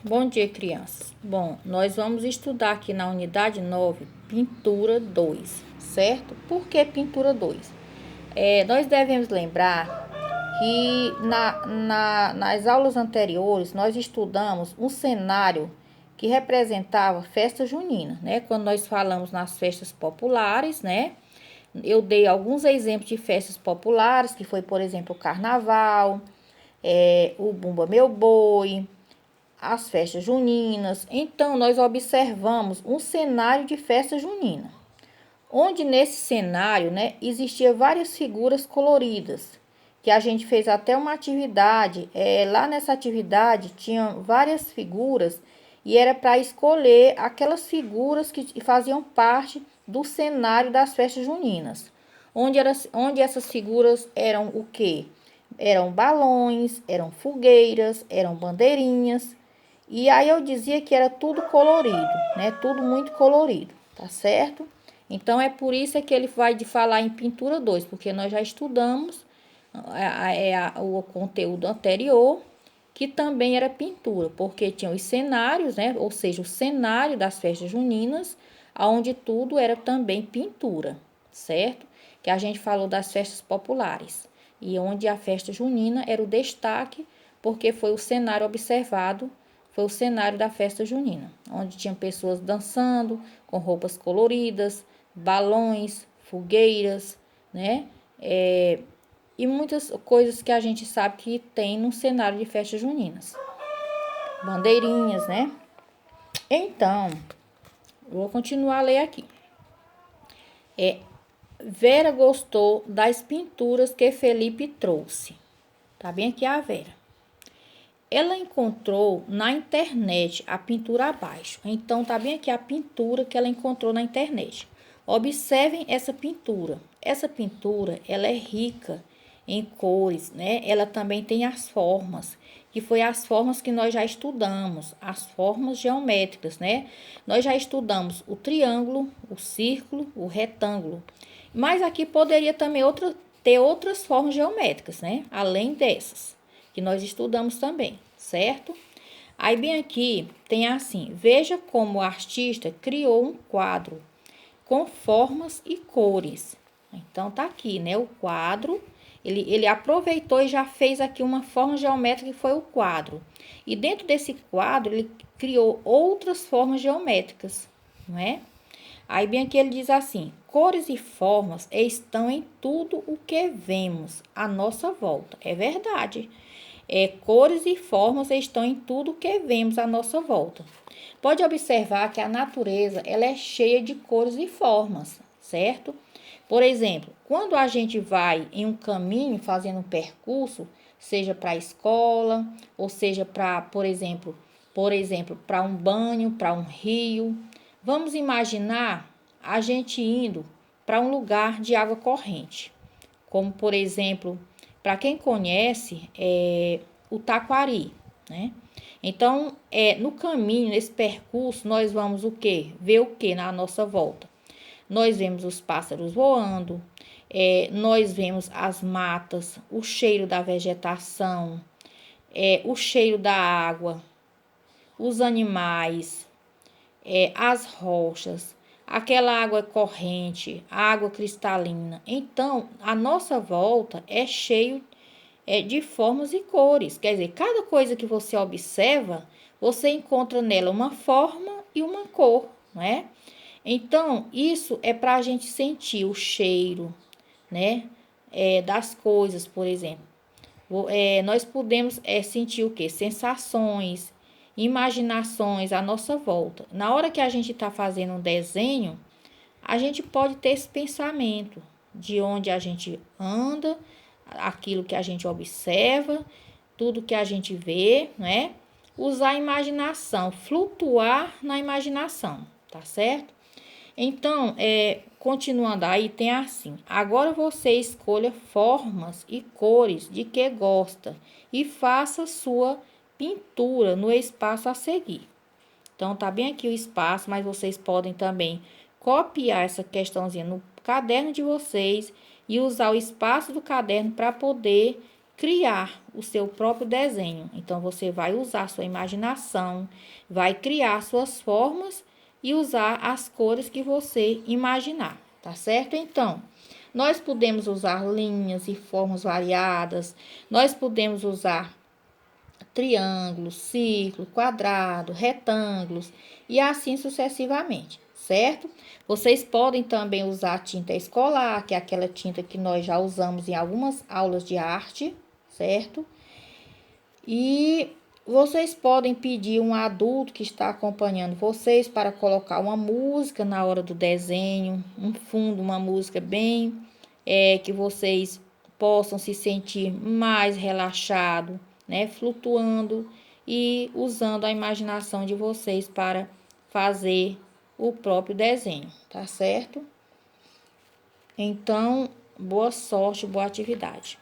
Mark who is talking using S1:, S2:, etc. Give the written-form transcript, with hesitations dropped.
S1: Bom dia, crianças. Bom, nós vamos estudar aqui na unidade 9, pintura 2, certo? Por que pintura 2? Nós devemos lembrar que nas aulas anteriores nós estudamos um cenário que representava festa junina, né? Quando nós falamos nas festas populares, né? Eu dei alguns exemplos de festas populares, que foi, por exemplo, o carnaval, o Bumba Meu Boi, as festas juninas. Então, nós observamos um cenário de festa junina, onde nesse cenário, né, existia várias figuras coloridas, que a gente fez até uma atividade. Lá nessa atividade tinha várias figuras e era para escolher aquelas figuras que faziam parte do cenário das festas juninas, onde essas figuras eram o quê? Eram balões, eram fogueiras, eram bandeirinhas. E aí eu dizia que era tudo colorido, né? Tudo muito colorido, tá certo? Então é por isso que ele vai de falar em pintura 2, porque nós já estudamos o conteúdo anterior, que também era pintura, porque tinha os cenários, né? Ou seja, o cenário das festas juninas, onde tudo era também pintura, certo? Que a gente falou das festas populares, e onde a festa junina era o destaque, porque foi o cenário observado. Foi o cenário da festa junina, onde tinha pessoas dançando com roupas coloridas, balões, fogueiras, né? E muitas coisas que a gente sabe que tem no cenário de festas juninas. Bandeirinhas, né? Então, vou continuar a ler aqui. Vera gostou das pinturas que Felipe trouxe. Tá bem aqui a Vera. Ela encontrou na internet a pintura abaixo. Então, tá bem aqui a pintura que ela encontrou na internet. Observem essa pintura. Essa pintura, ela é rica em cores, né? Ela também tem as formas, que foi as formas que nós já estudamos, as formas geométricas, né? Nós já estudamos o triângulo, o círculo, o retângulo. Mas aqui poderia também ter outras formas geométricas, né? Além dessas que nós estudamos também, certo? Aí bem aqui tem assim: veja como o artista criou um quadro com formas e cores. Então tá aqui, né, o quadro. Ele aproveitou e já fez aqui uma forma geométrica que foi o quadro. E dentro desse quadro ele criou outras formas geométricas, não é? Aí bem aqui ele diz assim: cores e formas estão em tudo o que vemos à nossa volta. É verdade. Cores e formas estão em tudo que vemos à nossa volta. Pode observar que a natureza ela é cheia de cores e formas, certo? Por exemplo, quando a gente vai em um caminho fazendo um percurso, seja para a escola, ou seja para, por exemplo, para um banho, para um rio, vamos imaginar a gente indo para um lugar de água corrente, como por exemplo, para quem conhece, o Taquari, né? Então, no caminho, nesse percurso, nós vamos o quê? Ver o quê na nossa volta? Nós vemos os pássaros voando, nós vemos as matas, o cheiro da vegetação, o cheiro da água, os animais, as rochas, aquela água corrente, água cristalina. Então, a nossa volta é cheio de formas e cores. Quer dizer, cada coisa que você observa, você encontra nela uma forma e uma cor, não é? Então, isso é para a gente sentir o cheiro, né? Das coisas, por exemplo. Nós podemos sentir o quê? Sensações, imaginações à nossa volta. Na hora que a gente está fazendo um desenho, a gente pode ter esse pensamento de onde a gente anda, aquilo que a gente observa, tudo que a gente vê, né? Usar a imaginação, flutuar na imaginação, tá certo? Então, continuando aí, tem assim: agora você escolha formas e cores de que gosta e faça sua pintura no espaço a seguir. Então, tá bem aqui o espaço, mas vocês podem também copiar essa questãozinha no caderno de vocês e usar o espaço do caderno para poder criar o seu próprio desenho. Então, você vai usar sua imaginação, vai criar suas formas e usar as cores que você imaginar, tá certo? Então, nós podemos usar linhas e formas variadas, nós podemos usar triângulos, círculo, quadrado, retângulos e assim sucessivamente, certo? Vocês podem também usar tinta escolar, que é aquela tinta que nós já usamos em algumas aulas de arte, certo? E vocês podem pedir um adulto que está acompanhando vocês para colocar uma música na hora do desenho, um fundo, uma música bem que vocês possam se sentir mais relaxado, né? Flutuando e usando a imaginação de vocês para fazer o próprio desenho, tá certo? Então, boa sorte, boa atividade.